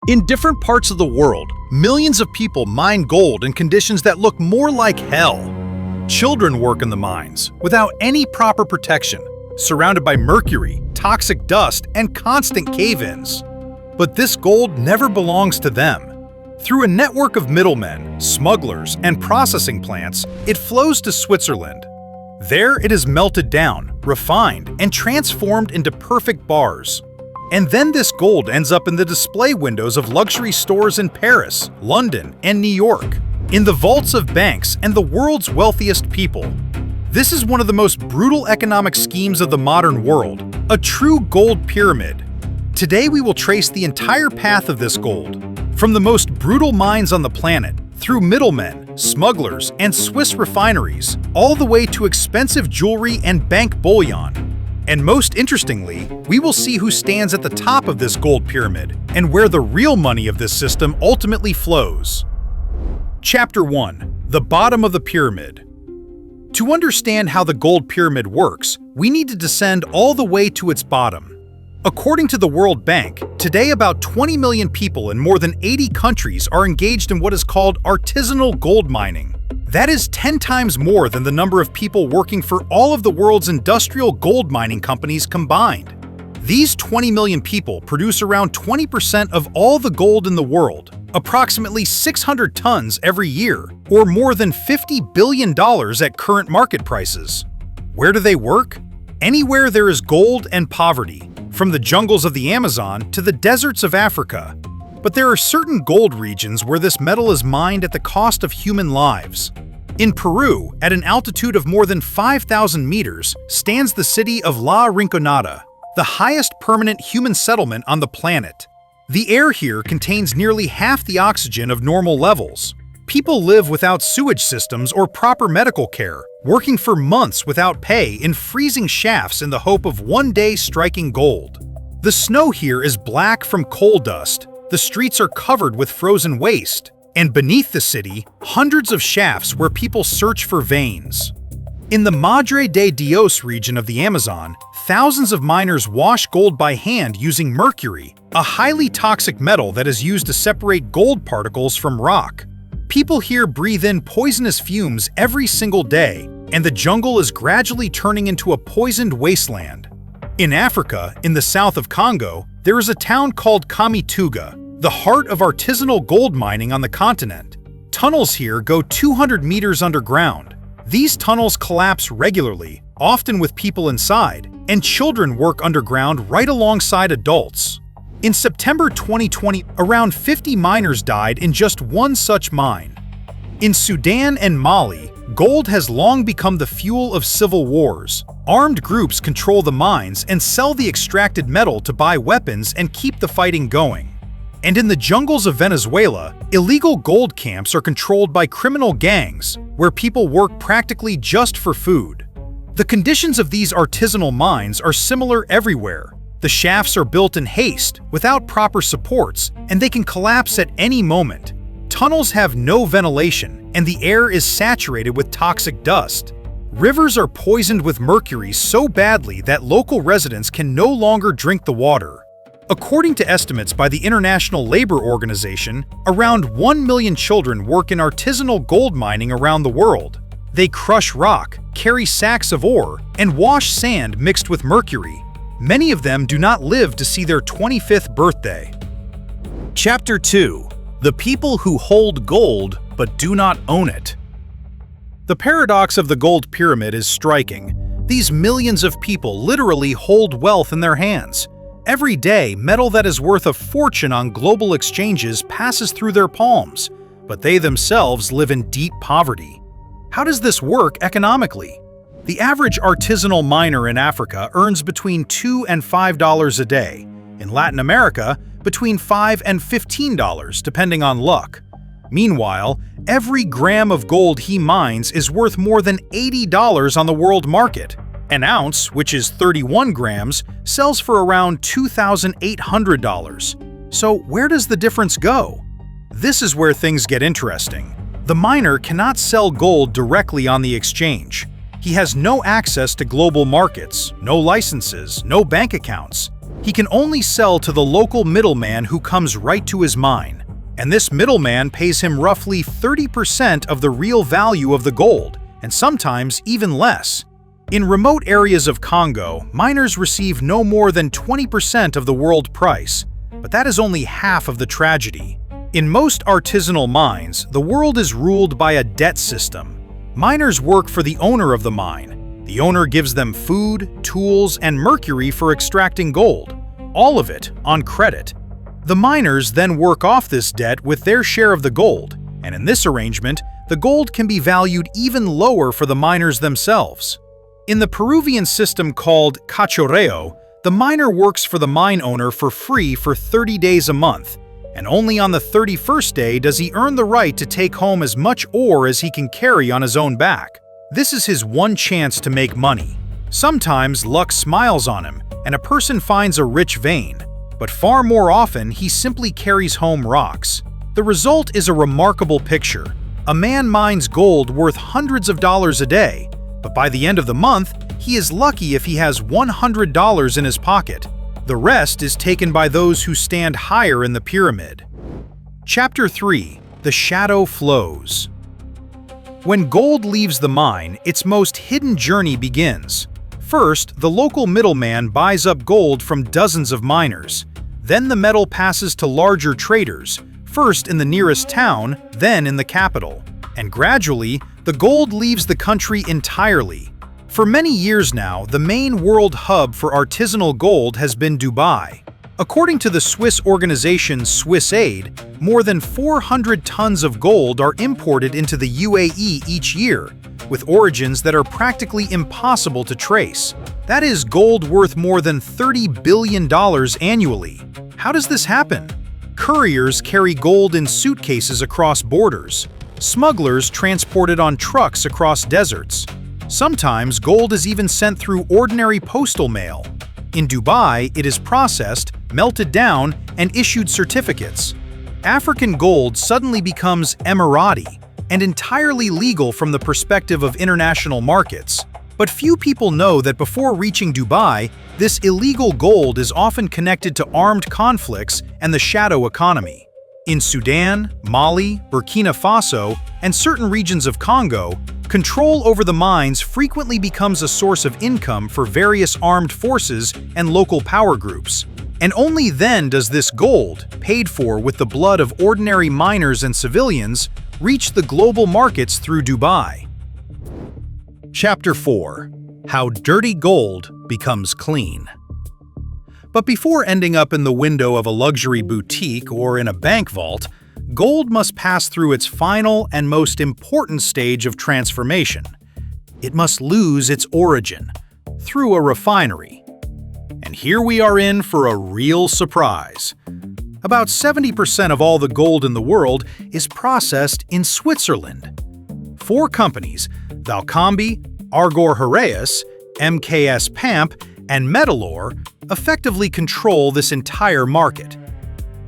In different parts of the world, millions of people mine gold in conditions that look more like hell. Children work in the mines without any proper protection, surrounded by mercury, toxic dust, and constant cave-ins. But this gold never belongs to them. Through a network of middlemen, smugglers, and processing plants, it flows to Switzerland. There it is melted down, refined, and transformed into perfect bars. And then this gold ends up in the display windows of luxury stores in Paris, London, and New York, in the vaults of banks and the world's wealthiest people. This is one of the most brutal economic schemes of the modern world, a true gold pyramid. Today we will trace the entire path of this gold, from the most brutal mines on the planet, through middlemen, smugglers, and Swiss refineries, all the way to expensive jewelry and bank bullion. And most interestingly, we will see who stands at the top of this gold pyramid and where the real money of this system ultimately flows. Chapter 1. The Bottom of the Pyramid. To understand how the gold pyramid works, we need to descend all the way to its bottom. According to the World Bank, today about 20 million people in more than 80 countries are engaged in what is called artisanal gold mining. That is 10 times more than the number of people working for all of the world's industrial gold mining companies combined. These 20 million people produce around 20% of all the gold in the world, approximately 600 tons every year, or more than $50 billion at current market prices. Where do they work? Anywhere there is gold and poverty, from the jungles of the Amazon to the deserts of Africa. But there are certain gold regions where this metal is mined at the cost of human lives. In Peru, at an altitude of more than 5,000 meters, stands the city of La Rinconada, the highest permanent human settlement on the planet. The air here contains nearly half the oxygen of normal levels. People live without sewage systems or proper medical care, working for months without pay in freezing shafts in the hope of one day striking gold. The snow here is black from coal dust. The streets are covered with frozen waste, and beneath the city, hundreds of shafts where people search for veins. In the Madre de Dios region of the Amazon, thousands of miners wash gold by hand using mercury, a highly toxic metal that is used to separate gold particles from rock. People here breathe in poisonous fumes every single day, and the jungle is gradually turning into a poisoned wasteland. In Africa, in the south of Congo, there is a town called Kamituga, the heart of artisanal gold mining on the continent. Tunnels here go 200 meters underground. These tunnels collapse regularly, often with people inside, and children work underground right alongside adults. In September 2020, around 50 miners died in just one such mine. In Sudan and Mali, gold has long become the fuel of civil wars. Armed groups control the mines and sell the extracted metal to buy weapons and keep the fighting going. And in the jungles of Venezuela, illegal gold camps are controlled by criminal gangs, where people work practically just for food. The conditions of these artisanal mines are similar everywhere. The shafts are built in haste, without proper supports, and they can collapse at any moment. Tunnels have no ventilation, and the air is saturated with toxic dust. Rivers are poisoned with mercury so badly that local residents can no longer drink the water. According to estimates by the International Labor Organization, around 1 million children work in artisanal gold mining around the world. They crush rock, carry sacks of ore, and wash sand mixed with mercury. Many of them do not live to see their 25th birthday. Chapter 2. The People Who Hold Gold but Do Not Own It. The paradox of the gold pyramid is striking. These millions of people literally hold wealth in their hands. Every day, metal that is worth a fortune on global exchanges passes through their palms, but they themselves live in deep poverty. How does this work economically? The average artisanal miner in Africa earns between $2 and $5 a day. In Latin America, between $5 and $15, depending on luck. Meanwhile, every gram of gold he mines is worth more than $80 on the world market. An ounce, which is 31 grams, sells for around $2,800. So where does the difference go? This is where things get interesting. The miner cannot sell gold directly on the exchange. He has no access to global markets, no licenses, no bank accounts. He can only sell to the local middleman who comes right to his mine, and this middleman pays him roughly 30% of the real value of the gold, and sometimes even less. In remote areas of Congo, miners receive no more than 20% of the world price, but that is only half of the tragedy. In most artisanal mines, the world is ruled by a debt system. Miners work for the owner of the mine. The owner gives them food, tools, and mercury for extracting gold, all of it on credit. The miners then work off this debt with their share of the gold, and in this arrangement, the gold can be valued even lower for the miners themselves. In the Peruvian system called cachorreo, the miner works for the mine owner for free for 30 days a month, and only on the 31st day does he earn the right to take home as much ore as he can carry on his own back. This is his one chance to make money. Sometimes luck smiles on him, and a person finds a rich vein, but far more often he simply carries home rocks. The result is a remarkable picture. A man mines gold worth hundreds of dollars a day, but by the end of the month, he is lucky if he has $100 in his pocket. The rest is taken by those who stand higher in the pyramid. Chapter 3. The Shadow Flows. When gold leaves the mine, its most hidden journey begins. First, the local middleman buys up gold from dozens of miners. Then the metal passes to larger traders, first in the nearest town, then in the capital. And gradually, the gold leaves the country entirely. For many years now, the main world hub for artisanal gold has been Dubai. According to the Swiss organization Swiss Aid, more than 400 tons of gold are imported into the UAE each year, with origins that are practically impossible to trace. That is gold worth more than $30 billion annually. How does this happen? Couriers carry gold in suitcases across borders. Smugglers transport it on trucks across deserts. Sometimes gold is even sent through ordinary postal mail. In Dubai, it is processed, melted down, and issued certificates. African gold suddenly becomes Emirati and entirely legal from the perspective of international markets. But few people know that before reaching Dubai, this illegal gold is often connected to armed conflicts and the shadow economy. In Sudan, Mali, Burkina Faso, and certain regions of Congo, control over the mines frequently becomes a source of income for various armed forces and local power groups. And only then does this gold, paid for with the blood of ordinary miners and civilians, reach the global markets through Dubai. Chapter 4. How Dirty Gold Becomes Clean. But before ending up in the window of a luxury boutique or in a bank vault, gold must pass through its final and most important stage of transformation. It must lose its origin, through a refinery. And here we are in for a real surprise. About 70% of all the gold in the world is processed in Switzerland. 4 companies, Valcambi, Argor Heraeus, MKS PAMP, and Metalor, effectively control this entire market.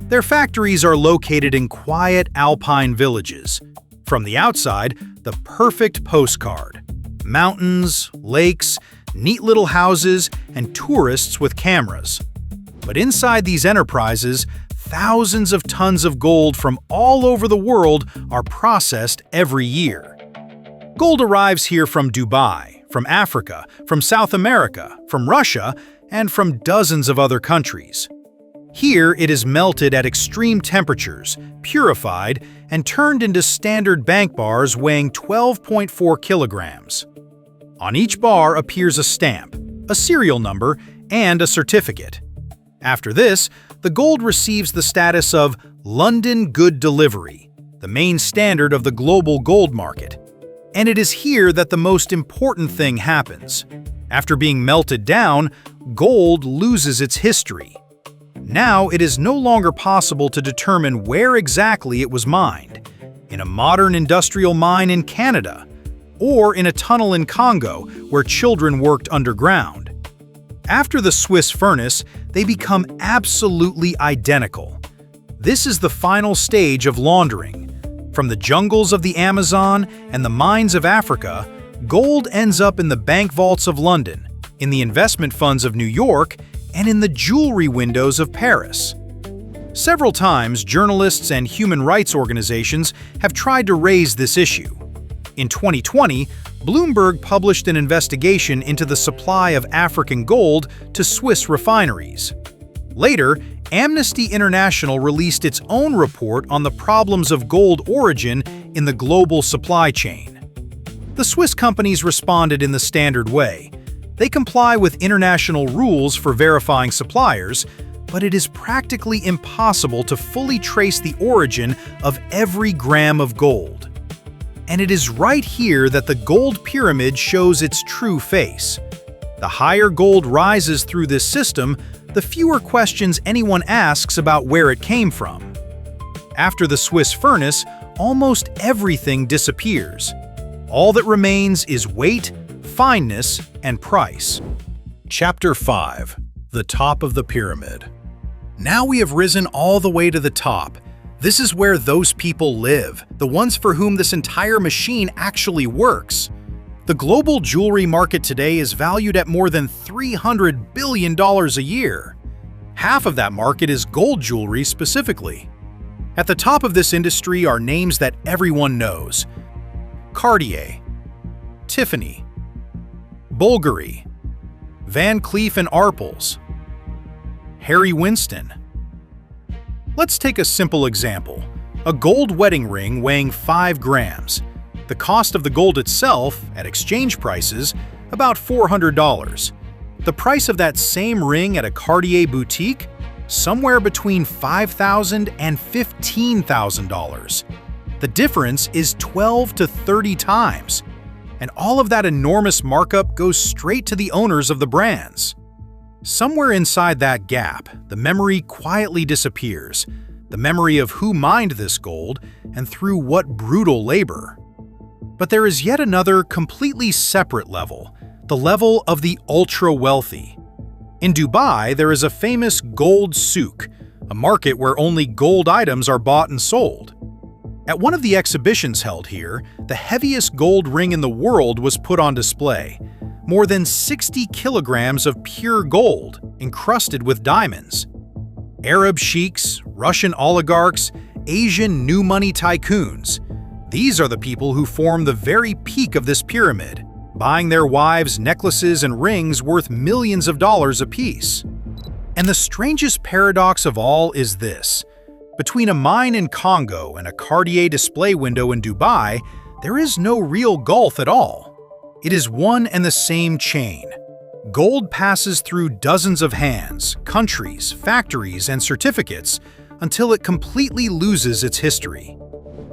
Their factories are located in quiet alpine villages. From the outside, the perfect postcard. Mountains, lakes, neat little houses, and tourists with cameras. But inside these enterprises, thousands of tons of gold from all over the world are processed every year. Gold arrives here from Dubai, from Africa, from South America, from Russia, and from dozens of other countries. Here, it is melted at extreme temperatures, purified, and turned into standard bank bars weighing 12.4 kilograms. On each bar appears a stamp, a serial number, and a certificate. After this, the gold receives the status of London Good Delivery, the main standard of the global gold market. And it is here that the most important thing happens. After being melted down, gold loses its history. Now it is no longer possible to determine where exactly it was mined, in a modern industrial mine in Canada, or in a tunnel in Congo where children worked underground. After the Swiss furnace, they become absolutely identical. This is the final stage of laundering. From the jungles of the Amazon and the mines of Africa, gold ends up in the bank vaults of London, in the investment funds of New York, and in the jewelry windows of Paris. Several times, journalists and human rights organizations have tried to raise this issue. In 2020, Bloomberg published an investigation into the supply of African gold to Swiss refineries. Later, Amnesty International released its own report on the problems of gold origin in the global supply chain. The Swiss companies responded in the standard way. They comply with international rules for verifying suppliers, but it is practically impossible to fully trace the origin of every gram of gold. And it is right here that the gold pyramid shows its true face. The higher gold rises through this system, the fewer questions anyone asks about where it came from. After the Swiss furnace, almost everything disappears. All that remains is weight, fineness, and price. Chapter 5. The Top of the Pyramid. Now we have risen all the way to the top. This is where those people live, the ones for whom this entire machine actually works. The global jewelry market today is valued at more than $300 billion a year. Half of that market is gold jewelry specifically. At the top of this industry are names that everyone knows: Cartier, Tiffany, Bulgari, Van Cleef & Arpels, Harry Winston. Let's take a simple example: a gold wedding ring weighing 5 grams. The cost of the gold itself, at exchange prices, about $400. The price of that same ring at a Cartier boutique? Somewhere between $5,000 and $15,000. The difference is 12 to 30 times. And all of that enormous markup goes straight to the owners of the brands. Somewhere inside that gap, the memory quietly disappears. The memory of who mined this gold and through what brutal labor. But there is yet another completely separate level, the level of the ultra-wealthy. In Dubai, there is a famous gold souk, a market where only gold items are bought and sold. At one of the exhibitions held here, the heaviest gold ring in the world was put on display. More than 60 kilograms of pure gold, encrusted with diamonds. Arab sheiks, Russian oligarchs, Asian new money tycoons. These are the people who form the very peak of this pyramid, buying their wives necklaces and rings worth millions of dollars apiece. And the strangest paradox of all is this: between a mine in Congo and a Cartier display window in Dubai, there is no real gulf at all. It is one and the same chain. Gold passes through dozens of hands, countries, factories, and certificates until it completely loses its history.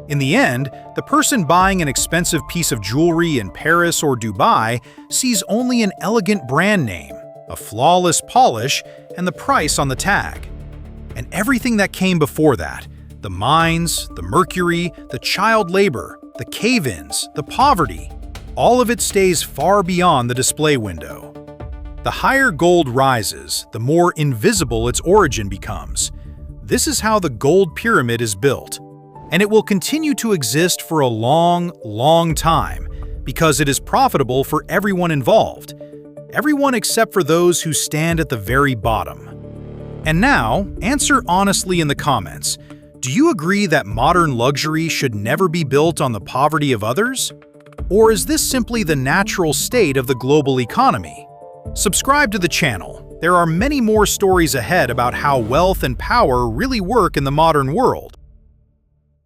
In the end, the person buying an expensive piece of jewelry in Paris or Dubai sees only an elegant brand name, a flawless polish, and the price on the tag. And everything that came before that, the mines, the mercury, the child labor, the cave-ins, the poverty, all of it stays far beyond the display window. The higher gold rises, the more invisible its origin becomes. This is how the gold pyramid is built. And it will continue to exist for a long, long time because it is profitable for everyone involved. Everyone except for those who stand at the very bottom. And now, answer honestly in the comments. Do you agree that modern luxury should never be built on the poverty of others? Or is this simply the natural state of the global economy? Subscribe to the channel. There are many more stories ahead about how wealth and power really work in the modern world.